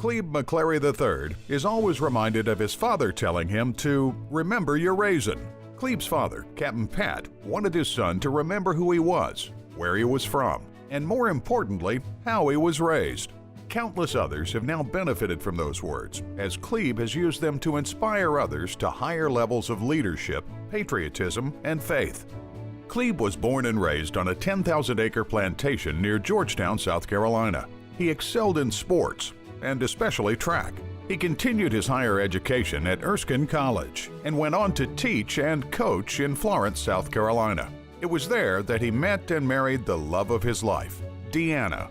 Clebe McCLary III is always reminded of his father telling him to remember your raisin. Clebe's father, Captain Pat, wanted his son to remember who he was, where he was from, and more importantly, how he was raised. Countless others have now benefited from those words, as Clebe has used them to inspire others to higher levels of leadership, patriotism, and faith. Clebe was born and raised on a 10,000-acre plantation near Georgetown, South Carolina. He excelled in sports, and especially track. He continued his higher education at Erskine College and went on to teach and coach in Florence, South Carolina. It was there that he met and married the love of his life, Deanna.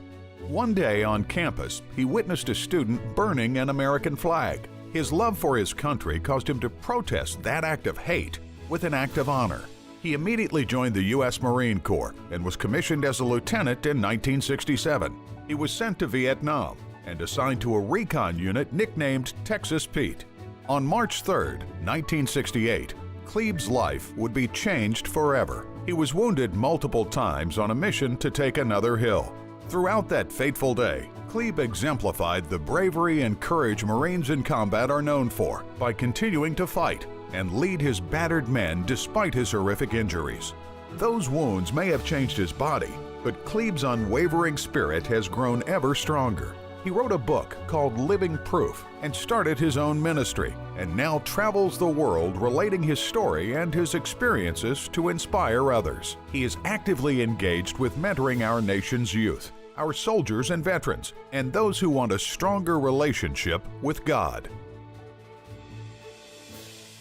One day on campus, he witnessed a student burning an American flag. His love for his country caused him to protest that act of hate with an act of honor. He immediately joined the U.S. Marine Corps and was commissioned as a lieutenant in 1967. He was sent to Vietnam and assigned to a recon unit nicknamed Texas Pete. On March 3, 1968, Clebe's life would be changed forever. He was wounded multiple times on a mission to take another hill. Throughout that fateful day, Clebe exemplified the bravery and courage Marines in combat are known for by continuing to fight and lead his battered men despite his horrific injuries. Those wounds may have changed his body, but Clebe's unwavering spirit has grown ever stronger. He wrote a book called Living Proof and started his own ministry, and now travels the world relating his story and his experiences to inspire others. He is actively engaged with mentoring our nation's youth, our soldiers and veterans, and those who want a stronger relationship with God.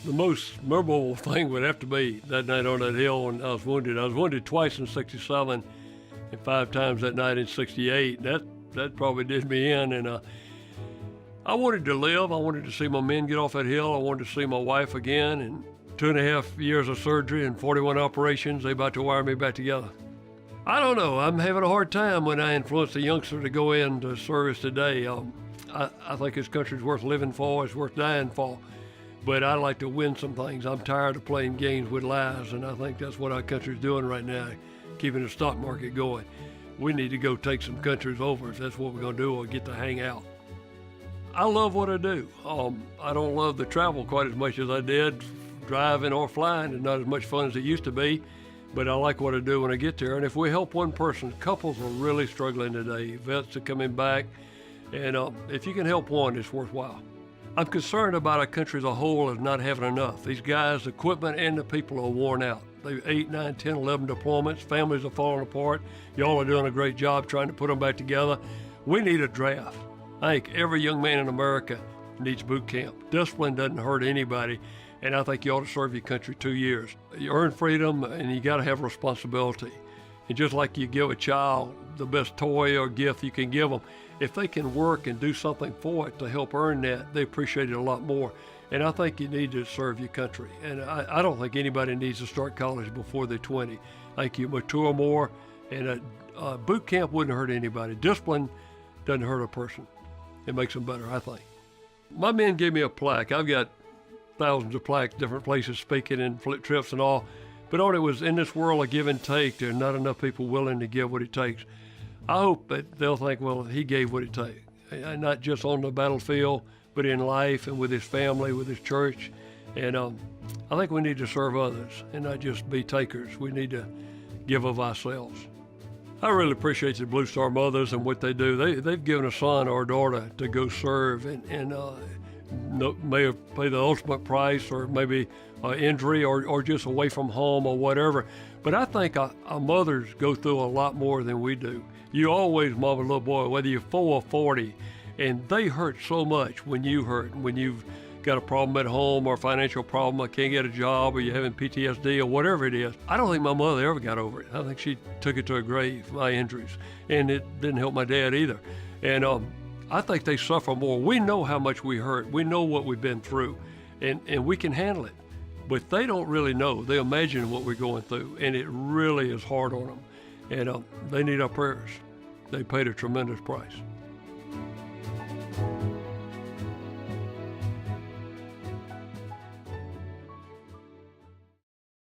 The most memorable thing would have to be that night on that hill when I was wounded. I was wounded twice in '67 and 5 times that night in '68. That probably did me in, and I wanted to live. I wanted to see my men get off that hill. I wanted to see my wife again, and 2.5 years of surgery and 41 operations. They about to wire me back together. I don't know. I'm having a hard time when I influence a youngster to go into service today. I think this country's worth living for. It's worth dying for. But I like to win some things. I'm tired of playing games with lies, and I think that's what our country's doing right now, keeping the stock market going. We need to go take some countries over. If that's what we're going to do, or get to hang out. I love what I do. I don't love the travel quite as much as I did. Driving or flying is not as much fun as it used to be, but I like what I do when I get there. And if we help one person, couples are really struggling today. Vets are coming back, and if you can help one, it's worthwhile. I'm concerned about our country as a whole as not having enough. These guys, the equipment, and the people are worn out. They've 8, 9, 10, 11 deployments. Families are falling apart. Y'all are doing a great job trying to put them back together. We need a draft. I think every young man in America needs boot camp. Discipline doesn't hurt anybody, and I think you ought to serve your country 2 years. You earn freedom, and you got to have responsibility. And just like you give a child the best toy or gift you can give them, if they can work and do something for it to help earn that, they appreciate it a lot more. And I think you need to serve your country. And I don't think anybody needs to start college before they're 20. I think you mature more, and a boot camp wouldn't hurt anybody. Discipline doesn't hurt a person. It makes them better, I think. My men gave me a plaque. I've got thousands of plaques, different places speaking and flip trips and all. But on it was, in this world of give and take, there are not enough people willing to give what it takes. I hope that they'll think, well, he gave what it takes. Not just on the battlefield, but in life and with his family, with his church. And I think we need to serve others and not just be takers. We need to give of ourselves. I really appreciate the Blue Star Mothers and what they do. They've given a son or a daughter to go serve and may have paid the ultimate price, or maybe injury, or just away from home or whatever. But I think our mothers go through a lot more than we do. You always mom a little boy, whether you're 4 or 40, and they hurt so much when you hurt, when you've got a problem at home or a financial problem, or can't get a job, or you're having PTSD or whatever it is. I don't think my mother ever got over it. I think she took it to her grave, my injuries, and it didn't help my dad either. And I think they suffer more. We know how much we hurt. We know what we've been through, and we can handle it. But they don't really know. They imagine what we're going through, and it really is hard on them. And they need our prayers. They paid a tremendous price.